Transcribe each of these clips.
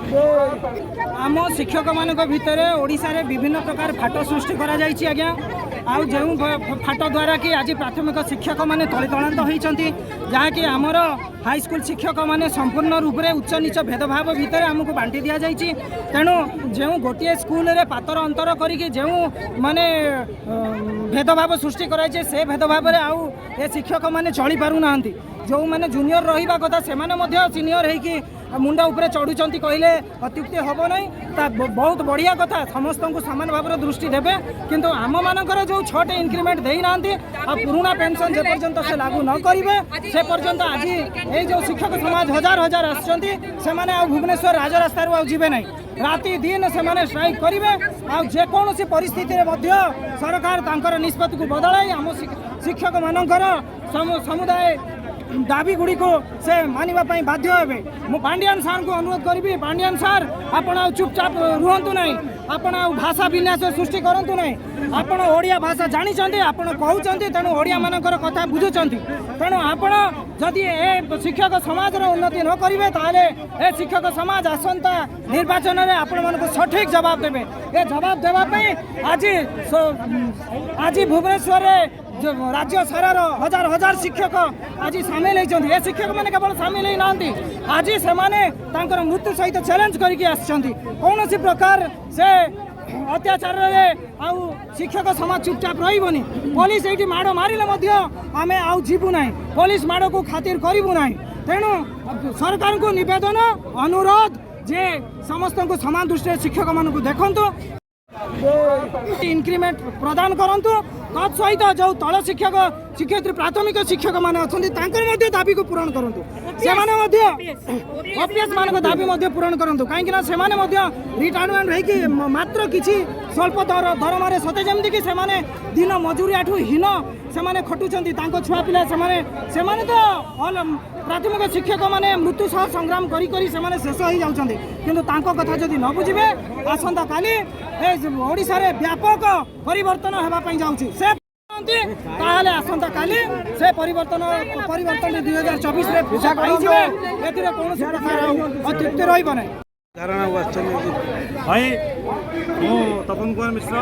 आम शिक्षक मान भितर ओडिशा रे विभिन्न प्रकार फाट सृष्टि करा जायछि आज्ञा आउ जो फाट द्वारा कि आज प्राथमिक शिक्षक माने तलितलांत होइछंती जहाँकि आमर हाईस्कूल शिक्षक माने संपूर्ण रूप से उच्च नीच भेदभाव भितर आमको बांटी दि जाइछि। तेणु जो गोटे स्कूल रे पातर अंतर करिके जो माने भेदभाव सृष्टि कराइछे से भेदभाव रे आउ ए शिक्षक माने चली पारु नाहंती। जो माने जूनियर रहिबा कथा से माने मध्य सीनियर हेकि मुंडा उपरे चढ़ुचंती कहले अत्युक्ति हबो नहीं। बहुत बढ़िया कथा समस्त को सामान भाव दृष्टि देवे किंतु आम मानकर जो 6टे इंक्रीमेंट दे ना पुराना पेंशन जे पर्यंत से लागू न करेंगे से पर्यंत आज ये जो शिक्षक समाज हजार हजार आसुँच से भुवनेश्वर राजरास्तार जीवे ना राति दिन से स्ट्राइक करेंगे आकोसी परिस्थिति सरकार तांकर निष्पत्ति को बदलाई आम शिक्षक मानकर समुदाय दाबी गुड़ी को से मानिबा बाध्य हे। मु पांडियान सार को अनुरोध करी पांडियान सार आपण चुपचाप रुहतु ना आपण भाषा विन्यास सृष्टि करतु ना आपण ओडिया भाषा जानी आपण कहते तेणु ओडिया मानकर कथा बुझुंट तेणु आपण जदि ए शिक्षक समाज उन्नति न करेंगे ताले ए शिक्षक समाज आसंता निर्वाचन में आपण मानक सठिक जवाब देवे। ए जवाब देवाई आज भुवनेश्वर जो राज्य सारार हजार हजार शिक्षक आज सामिल होती ए शिक्षक मैंने केवल सामिल ही ना आज से मृत्यु सहित चैलेंज करके कौन प्रकार से अत्याचार आउ शिक्षक समाज चुपचाप रही पुलिस ये माड़ मारे आम आउ जीवु ना पुलिस माड़ को खातिर करूँ ना। तेणु सरकार को निवेदन अनुरोध जे समस्त को समान दृष्टि शिक्षक मान को देखु इंक्रीमेंट प्रदान करंतु तत् सहित जो तल शिक्षक शिक्षयित्री प्राथमिक शिक्षक मैंने अच्छा दाबी को पूरण करूँ से ओपीएस मान दाबी पूरण करूँ कहीं रिटायरमेंट हो मात्र किसी स्वल्प दरमार सते जमती कि दिन मजूरिया हीन से खटुंट छुआ पिला से तो प्राथमिक शिक्षक मैंने मृत्यु सह संग्राम करी शेष हो जाती किंतु कथा जदि न बुझे आसंता काली ओडिशा रे व्यापक परिवर्तन होगापी जाऊँगी से आसंता काली से परिवर्तन 2024 में कौन अत्युक्ति रही भाई मु तपन कुमार मिश्र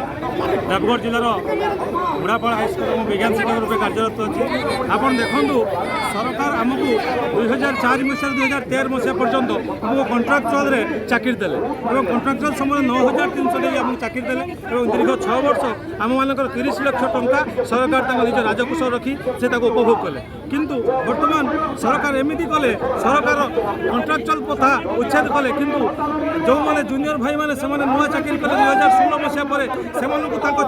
देवगढ़ जिलार बुढ़ापाड़ हाईस्कूल विज्ञान शिक्षक रूप कार्यरत अच्छी। आप देखु सरकार आमको 2004 मसीह 2013 मसीहा पर्यंत आमको कंट्राक्चुअल चाकरी देले और कंट्राक्चुअल समय 9300 दे आमको चाकरी देले और दीर्घ 6 वर्ष आम मानकर 30 लाख टंका सरकार निज राजकोष रखी से उपभोग कले किंतु वर्तमान सरकार एमती कले सरकार कंट्राक्चुअल प्रथा उच्छेद कले किंतु जो मैंने जूनियर भाई मैंने से नुआ चाकरी कले 2016 मसीहा पर से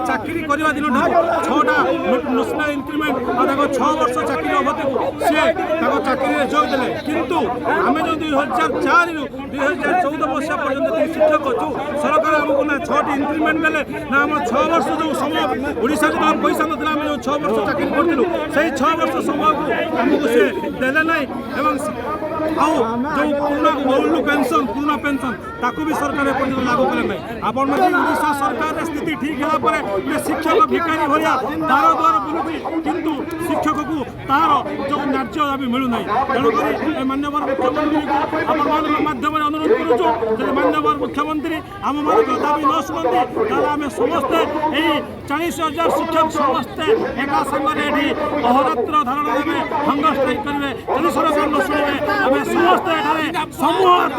चाकरी करने दिन ठार 6टा नेशनल इंक्रीमेंट और 6 वर्ष चाकरी अवधि को सी चाकरी जोग देले किंतु आम जो 2004 रु 2014 मसीहा पर्यटन शिक्षक अच्छु सरकार आमको ना 6टी इंक्रीमेंट देले ना आम 6 वर्ष जो समय ओडिशा जो पैसा ना आम जो 6 वर्ष चाकरी करूँ से 6 वर्ष समय को आमको से देले ना आउ जो पुराना पेंशन पुराना पेंशन ताकू भी सरकार एपर्यंत लागू कले ना। आपण ओडिशा सरकार स्थिति ठीक है शिक्षक भिखारी भाया द्वार द्वार बुलूँ किंतु शिक्षक को तार जो न्याय दाबी मिलूना तेणुक माननीय मुख्यमंत्री को आपण माध्यम अनुरोध करुचु माननीय मुख्यमंत्री आम मान दाबी न शुणती आम समस्ते 40,000 शिक्षक समस्ते एका संगे अहोरात्र धारणा देवे हंगर स्ट्राइक करेंगे सरकार न शुणे आम समस्ते समूह